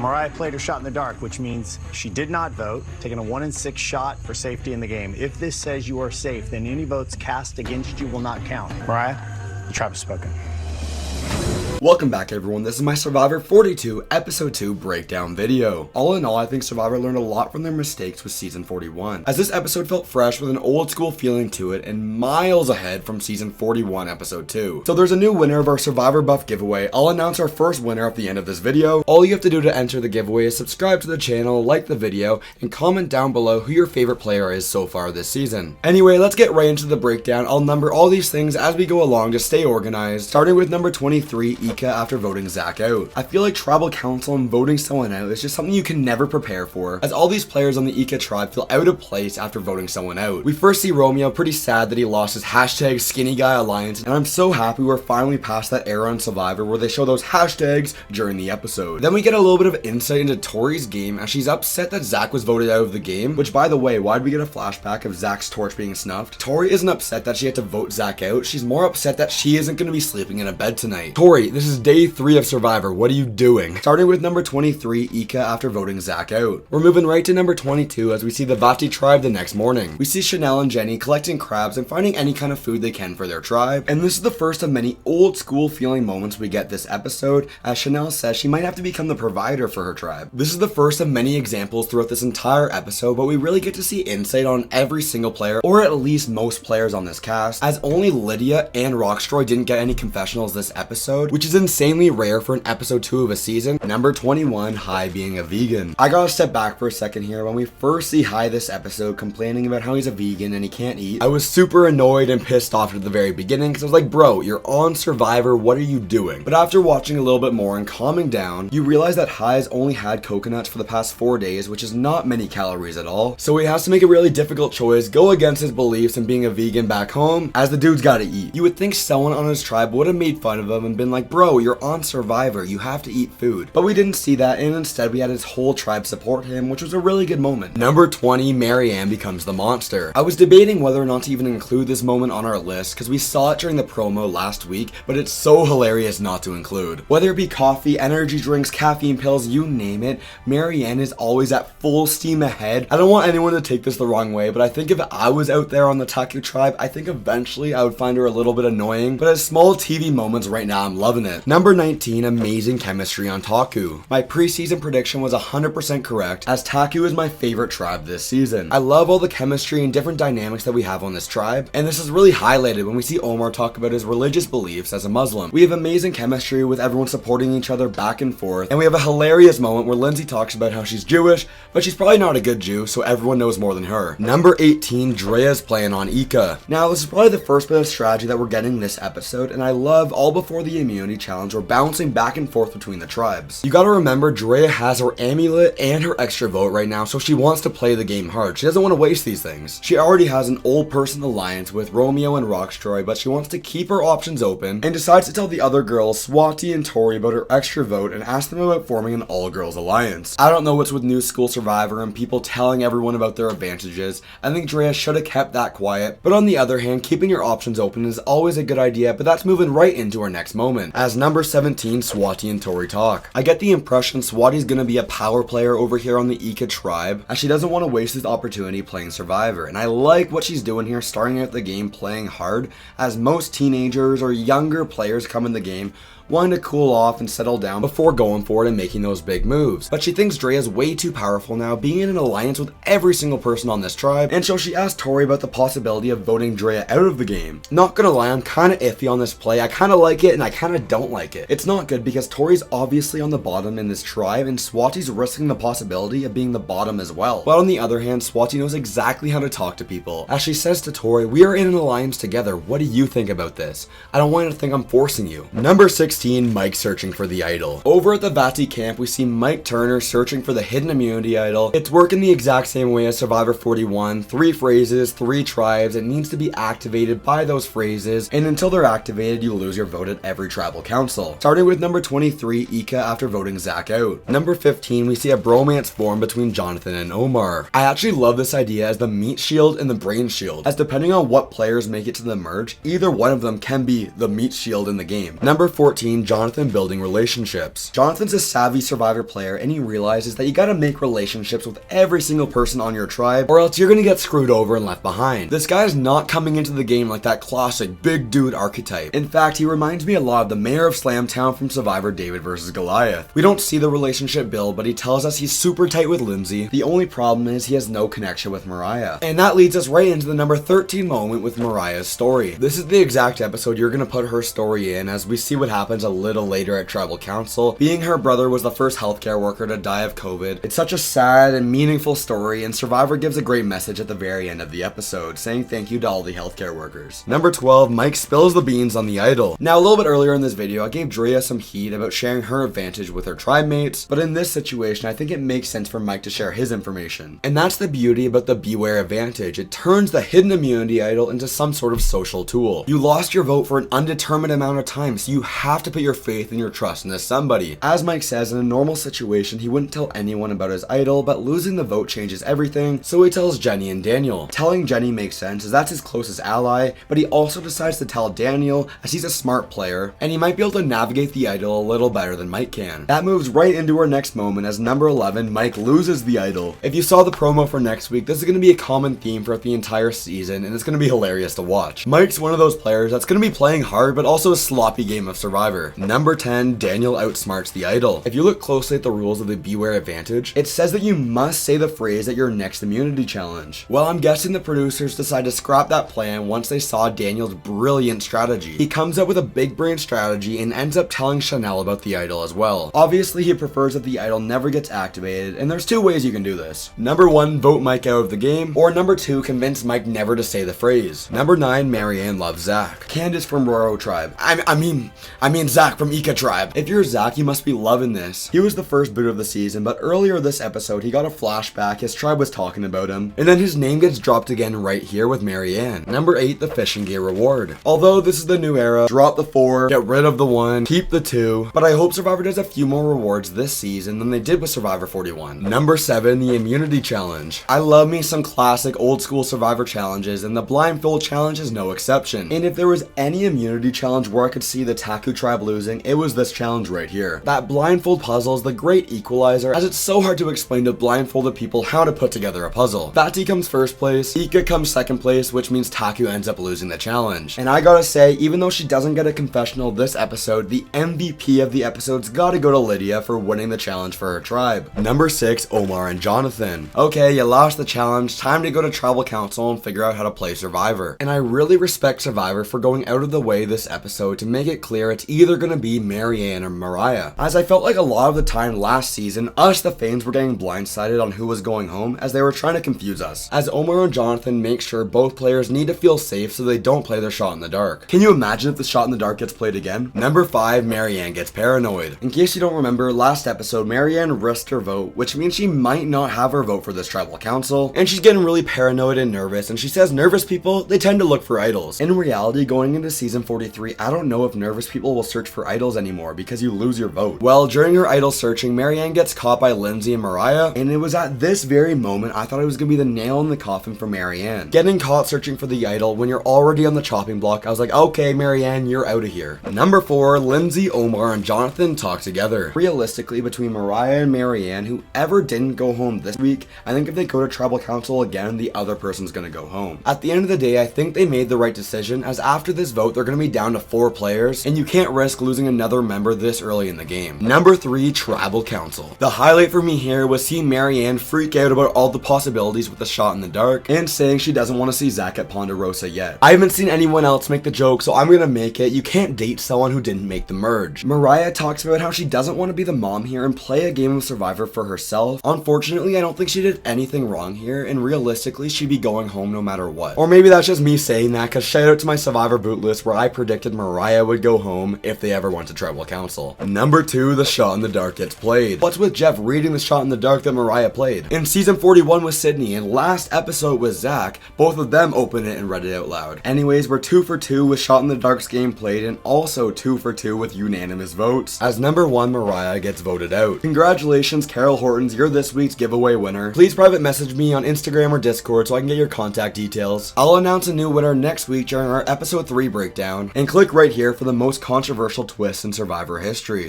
Mariah played her shot in the dark, which means she did not vote, taking a 1 in 6 shot for safety in the game. If this says you are safe, then any votes cast against you will not count. Mariah, the tribe has spoken. Welcome back everyone, this is my Survivor 42 episode 2 breakdown video. All in all, I think Survivor learned a lot from their mistakes with season 41, as this episode felt fresh with an old school feeling to it and miles ahead from season 41 episode 2. So there's a new winner of our Survivor buff giveaway. I'll announce our first winner at the end of this video. All you have to do to enter the giveaway is subscribe to the channel, like the video, and comment down below who your favorite player is so far this season. Anyway, let's get right into the breakdown. I'll number all these things as we go along to stay organized, starting with number 23, Ika, after voting Zach out. I feel like tribal council and voting someone out is just something you can never prepare for, as all these players on the Ika tribe feel out of place after voting someone out. We first see Romeo pretty sad that he lost his hashtag skinny guy alliance, and I'm so happy we're finally past that era on Survivor where they show those hashtags during the episode. Then we get a little bit of insight into Tori's game as she's upset that Zach was voted out of the game, which by the way, why'd we get a flashback of Zach's torch being snuffed? Tori isn't upset that she had to vote Zach out, she's more upset that she isn't going to be sleeping in a bed tonight. Tori, this is day 3 of Survivor, what are you doing? Starting with number 23, Ika after voting Zach out. We're moving right to number 22 as we see the Vati tribe the next morning. We see Chanel and Jenny collecting crabs and finding any kind of food they can for their tribe, and this is the first of many old school feeling moments we get this episode, as Chanel says she might have to become the provider for her tribe. This is the first of many examples throughout this entire episode, but we really get to see insight on every single player, or at least most players on this cast, as only Lydia and Rockstroy didn't get any confessionals this episode, which is insanely rare for an episode 2 of a season. Number 21, Hai being a vegan. I gotta step back for a second here. When we first see Hai this episode complaining about how he's a vegan and he can't eat, I was super annoyed and pissed off at the very beginning because I was like, bro, you're on Survivor, what are you doing? But after watching a little bit more and calming down, you realize that Hai's only had coconuts for the past 4 days, which is not many calories at all. So he has to make a really difficult choice, go against his beliefs and being a vegan back home, as the dude's gotta eat. You would think someone on his tribe would have made fun of him and been like, bro, you're on Survivor, you have to eat food. But we didn't see that, and instead we had his whole tribe support him, which was a really good moment. Number 20, Maryanne becomes the monster. I was debating whether or not to even include this moment on our list because we saw it during the promo last week, but it's so hilarious not to include. Whether it be coffee, energy drinks, caffeine pills, you name it, Maryanne is always at full steam ahead. I don't want anyone to take this the wrong way, but I think if I was out there on the Taku tribe, I think eventually I would find her a little bit annoying, but as small TV moments right now, I'm loving it. Number 19, amazing chemistry on Taku. My preseason prediction was 100% correct, as Taku is my favorite tribe this season. I love all the chemistry and different dynamics that we have on this tribe, and this is really highlighted when we see Omar talk about his religious beliefs as a Muslim. We have amazing chemistry with everyone supporting each other back and forth, and we have a hilarious moment where Lindsay talks about how she's Jewish, but she's probably not a good Jew, so everyone knows more than her. Number 18, Drea's playing on Ika. Now, this is probably the first bit of strategy that we're getting this episode, and I love all before the immunity challenge, we're bouncing back and forth between the tribes. You gotta remember, Drea has her amulet and her extra vote right now, so she wants to play the game hard. She doesn't want to waste these things. She already has an old person alliance with Romeo and Rockstroy, but she wants to keep her options open and decides to tell the other girls, Swati and Tori, about her extra vote and ask them about forming an all-girls alliance. I don't know what's with new school Survivor and people telling everyone about their advantages. I think Drea should have kept that quiet, but on the other hand, keeping your options open is always a good idea, but that's moving right into our next moment. As number 17, Swati and Tori talk. I get the impression Swati's gonna be a power player over here on the Ika tribe, as she doesn't want to waste this opportunity playing Survivor, and I like what she's doing here, starting out the game playing hard, as most teenagers or younger players come in the game wanting to cool off and settle down before going for it and making those big moves. But she thinks Drea is way too powerful now, being in an alliance with every single person on this tribe, and so she asked Tori about the possibility of voting Drea out of the game. Not gonna lie, I'm kinda iffy on this play. I kinda like it and I kinda don't like it. It's not good because Tori's obviously on the bottom in this tribe, and Swati's risking the possibility of being the bottom as well. But on the other hand, Swati knows exactly how to talk to people, as she says to Tori, we are in an alliance together, what do you think about this? I don't want you to think I'm forcing you. Number 16, Mike searching for the idol. Over at the Vati camp, we see Mike Turner searching for the hidden immunity idol. It's working the exact same way as Survivor 41, 3 phrases, 3 tribes, it needs to be activated by those phrases, and until they're activated, you lose your vote at every tribal tribal council. Starting with number 23, Ika after voting Zach out. Number 15, we see a bromance form between Jonathan and Omar. I actually love this idea as the meat shield and the brain shield, as depending on what players make it to the merge, either one of them can be the meat shield in the game. Number 14, Jonathan building relationships. Jonathan's a savvy Survivor player and he realizes that you gotta make relationships with every single person on your tribe or else you're gonna get screwed over and left behind. This guy is not coming into the game like that classic big dude archetype. In fact, he reminds me a lot of the mayor of Slamtown from Survivor David vs. Goliath. We don't see the relationship build, but he tells us he's super tight with Lindsay. The only problem is he has no connection with Mariah. And that leads us right into the number 13 moment with Mariah's story. This is the exact episode you're gonna put her story in as we see what happens a little later at Tribal Council. Being her brother was the first healthcare worker to die of COVID. It's such a sad and meaningful story, and Survivor gives a great message at the very end of the episode, saying thank you to all the healthcare workers. Number 12, Mike spills the beans on the idol. Now, a little bit earlier in this video, I gave Drea some heat about sharing her advantage with her tribe mates, but in this situation, I think it makes sense for Mike to share his information. And that's the beauty about the Beware advantage. It turns the hidden immunity idol into some sort of social tool. You lost your vote for an undetermined amount of time, so you have to put your faith and your trust in this somebody. As Mike says, in a normal situation, he wouldn't tell anyone about his idol, but losing the vote changes everything, so he tells Jenny and Daniel. Telling Jenny makes sense as that's his closest ally, but he also decides to tell Daniel as he's a smart player, and he might be able to navigate the idol a little better than Mike can. That moves right into our next moment as number 11, Mike loses the idol. If you saw the promo for next week, this is going to be a common theme throughout the entire season, and it's going to be hilarious to watch. Mike's one of those players that's going to be playing hard, but also a sloppy game of Survivor. Number 10, Daniel outsmarts the idol. If you look closely at the rules of the Beware advantage, it says that you must say the phrase at your next immunity challenge. Well, I'm guessing the producers decided to scrap that plan once they saw Daniel's brilliant strategy. He comes up with a big brain strategy and ends up telling Chanel about the idol as well. Obviously, he prefers that the idol never gets activated, and there's two ways you can do this. Number 1, vote Mike out of the game, or number 2, convince Mike never to say the phrase. Number 9, Maryanne loves Zach. Candace from Roro Tribe. I mean Zach from Ika Tribe. If you're Zach, you must be loving this. He was the first boot of the season, but earlier this episode, he got a flashback, his tribe was talking about him, and then his name gets dropped again right here with Maryanne. Number 8, the fishing gear reward. Although this is the new era, drop the 4, get rid of the 1, keep the 2, but I hope Survivor does a few more rewards this season than they did with Survivor 41. Number 7, the immunity challenge. I love me some classic old school Survivor challenges, and the blindfold challenge is no exception. And if there was any immunity challenge where I could see the Taku tribe losing, it was this challenge right here. That blindfold puzzle is the great equalizer, as it's so hard to explain to blindfolded people how to put together a puzzle. Vati comes first place, Ika comes second place, which means Taku ends up losing the challenge. And I gotta say, even though she doesn't get a confessional this episode, the MVP of the episode's gotta go to Lydia for winning the challenge for her tribe. Number 6, Omar and Jonathan. Okay, you lost the challenge, time to go to Tribal Council and figure out how to play Survivor. And I really respect Survivor for going out of the way this episode to make it clear it's either gonna be Maryanne or Mariah, as I felt like a lot of the time last season, us the fans were getting blindsided on who was going home as they were trying to confuse us, as Omar and Jonathan make sure both players need to feel safe so they don't play their shot in the dark. Can you imagine if the shot in the dark gets played again? Number 5, Maryanne gets paranoid. In case you don't remember, last episode, Maryanne risked her vote, which means she might not have her vote for this Tribal Council, and she's getting really paranoid and nervous, and she says nervous people, they tend to look for idols. In reality, going into season 43, I don't know if nervous people will search for idols anymore because you lose your vote. Well, during her idol searching, Maryanne gets caught by Lindsay and Mariah, and it was at this very moment I thought it was gonna be the nail in the coffin for Maryanne. Getting caught searching for the idol when you're already on the chopping block, I was like, okay, Maryanne, you're out of here. Number 4, Lindsay, Omar, and Jonathan talk together. Realistically, between Mariah and Maryanne, whoever didn't go home this week, I think if they go to Tribal Council again, the other person's gonna go home. At the end of the day, I think they made the right decision, as after this vote, they're gonna be down to 4 players, and you can't risk losing another member this early in the game. Number 3, Tribal Council. The highlight for me here was seeing Maryanne freak out about all the possibilities with the shot in the dark, and saying she doesn't want to see Zach at Ponderosa yet. I haven't seen anyone else make the joke, so I'm gonna make it. You can't date someone who didn't make the merge. Mariah talks about how she doesn't want to be the mom here and play a game of Survivor for herself. Unfortunately, I don't think she did anything wrong here, and realistically, she'd be going home no matter what. Or maybe that's just me saying that, cause shout out to my Survivor boot list where I predicted Mariah would go home if they ever went to Tribal Council. Number 2, the shot in the dark gets played. What's with Jeff reading the shot in the dark that Mariah played? In season 41 was Sydney, and last episode was Zach. Both of them opened it and read it out loud. Anyways, we're 2 for 2 with shot in the dark's game played, and also go 2 for 2 with unanimous votes, as number 1 Mariah gets voted out. Congratulations, Carol Hortons, you're this week's giveaway winner. Please private message me on Instagram or Discord so I can get your contact details. I'll announce a new winner next week during our episode 3 breakdown, and click right here for the most controversial twist in Survivor history.